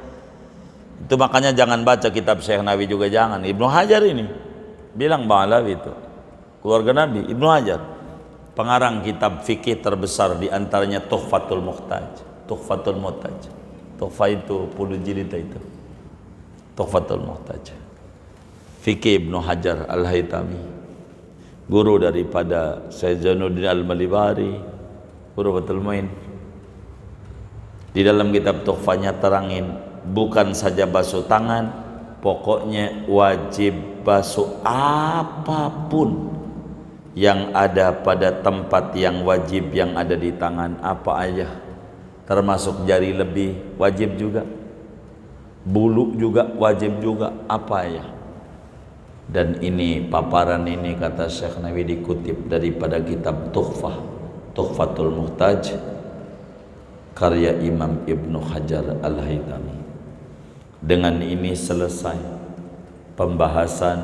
A: Itu makanya jangan baca kitab Syekh Nawawi juga jangan. Ibnu Hajar ini bilang Ba'alawi itu keluarga Nabi. Ibnu Hajar pengarang kitab fikih terbesar di antaranya Tuhfatul Muhtaj. Tuhfatul Muhtaj. Tuhfah itu 10 jilid itu. Tuhfatul Muhtaj. Fikih Ibnu Hajar Al-Haytami. Guru daripada Syekh Zainuddin Al-Malibari, guru Fathul Muin. Di dalam kitab Tuhfahnya terangin bukan saja basuh tangan, pokoknya wajib basuh apapun yang ada pada tempat yang wajib yang ada di tangan apa aja, termasuk jari lebih wajib juga, bulu juga wajib juga, apa ya. Dan ini paparan ini kata Syekh Nawawi dikutip daripada kitab Tuhfatul Muhtaj karya Imam Ibnu Hajar Al-Haytami. Dengan ini selesai pembahasan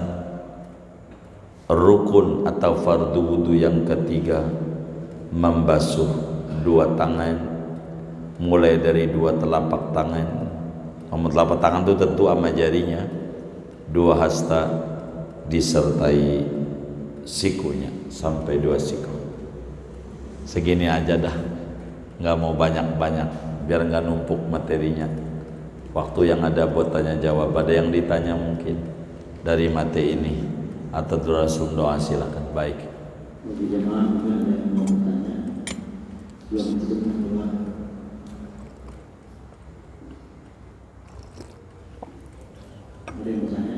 A: rukun atau fardu wudu yang ketiga, membasuh dua tangan, mulai dari dua telapak tangan. Telapak tangan itu tentu sama jarinya, dua hasta disertai sikunya sampai dua siku. Segini aja dah, nggak mau banyak-banyak biar nggak numpuk materinya. Waktu yang ada buat tanya jawab, ada yang ditanya mungkin dari materi ini atau langsung doa silakan. Baik.
B: Bagi jemaah mungkin ada yang mau bertanya sebelum masuk doa. Ada yang bertanya?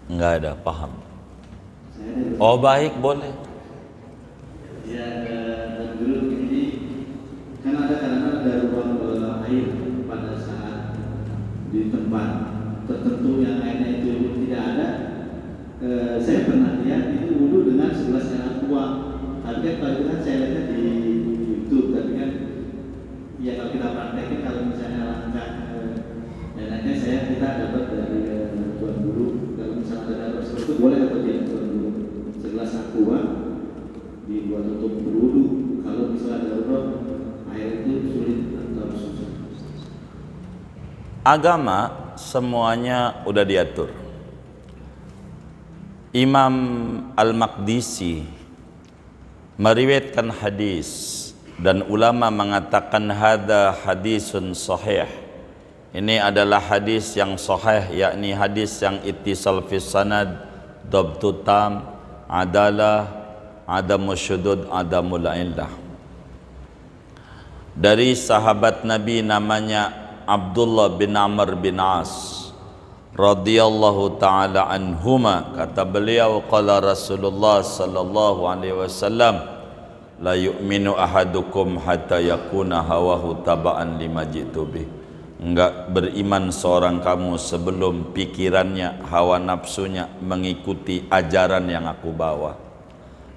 A: Enggak ada, paham. Oh baik, boleh.
B: Ya, dan dulu ini kan ada kadang-kadang ada ruang air pada saat di tempat tertentu yang airnya itu tidak ada. Saya pernah lihat itu wudu dengan 11 air aqua. Tapi kan kalau itu kan saya lihatnya di YouTube, tapi kan ya kalau kita praktekin kalau misalnya langkah enaknya kita dapat dari tuan guru, kalau misalnya ada dapat seperti itu boleh atau tidak tuan guru? Segelas aqua dibuat untuk berwudu. Kalau misalnya darurat air itu sulit atau susah.
A: Agama semuanya udah diatur. Imam Al-Maqdisi meriwayatkan hadis dan ulama mengatakan hadza hadisun sahih. Ini adalah hadis yang sahih, yakni hadis yang ittisal fis sanad, dhabtu tam, adalah, adamus syudud, adamul illah. Dari sahabat Nabi namanya Abdullah bin Amr bin As radhiyallahu taala anhuma, kata beliau qala Rasulullah sallallahu alaihi wasallam la yu'minu ahadukum hatta yakuna hawahu taba'an lima jitu bih. Enggak beriman seorang kamu sebelum pikirannya, hawa nafsunya mengikuti ajaran yang aku bawa.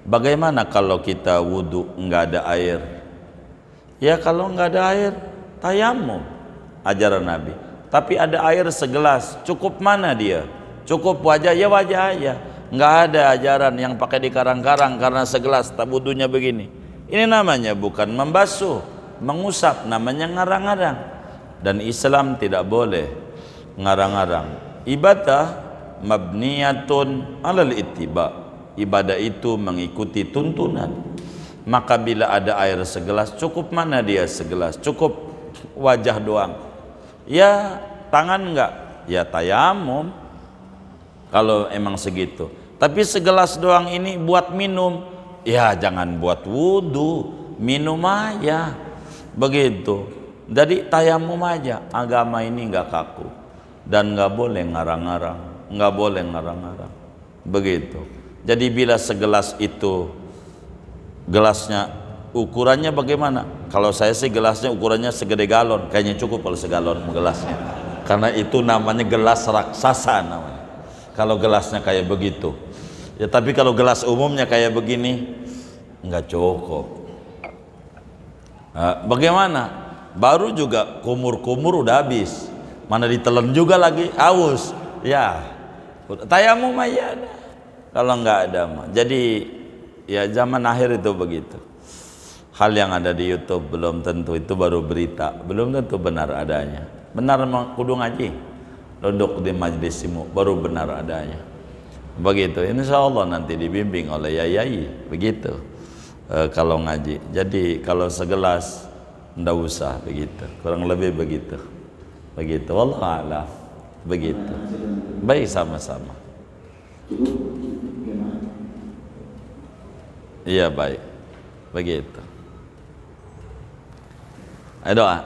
A: Bagaimana kalau kita wudu enggak ada air? Ya kalau enggak ada air, tayamum, ajaran Nabi. Tapi ada air segelas, cukup mana dia? Cukup wajah, ya wajah aja. Enggak ada ajaran yang pakai di karang-karang karena segelas tak wudunya begini. Ini namanya bukan membasuh, mengusap, namanya ngarang-ngarang. Dan Islam tidak boleh ngarang-ngarang. Ibadah mabniyatun alal ittiba. Ibadah itu mengikuti tuntunan. Maka bila ada air segelas, cukup mana dia segelas? Cukup wajah doang. Ya tangan enggak? Ya tayamum. Kalau emang segitu. Tapi segelas doang ini buat minum. Ya jangan buat wudu, minum aja. Begitu. Jadi tayamum aja. Agama ini enggak kaku dan enggak boleh ngarang-ngarang, enggak boleh ngarang-ngarang. Begitu. Jadi bila segelas itu gelasnya ukurannya bagaimana? Kalau saya sih gelasnya ukurannya segede galon, kayaknya cukup kalau segalon gelasnya. Karena itu namanya gelas raksasa namanya. Kalau gelasnya kayak begitu. Ya tapi kalau gelas umumnya kayak begini enggak cukup. Bagaimana? Baru juga kumur-kumur udah habis, mana ditelan juga lagi haus. Ya tayamum aja ada. Kalau enggak ada mah. Jadi ya zaman akhir itu begitu. Hal yang ada di YouTube belum tentu itu baru berita, belum tentu benar adanya. Benar kudu ngaji, duduk di majlisimu baru benar adanya. Begitu. Insya Allah nanti dibimbing oleh yayai begitu. Kalau ngaji. Jadi kalau segelas ndak usah begitu, kurang lebih begitu. Begitu, wallahu a'lam. Begitu. Baik sama-sama. Iya baik. Begitu. Ayo doa.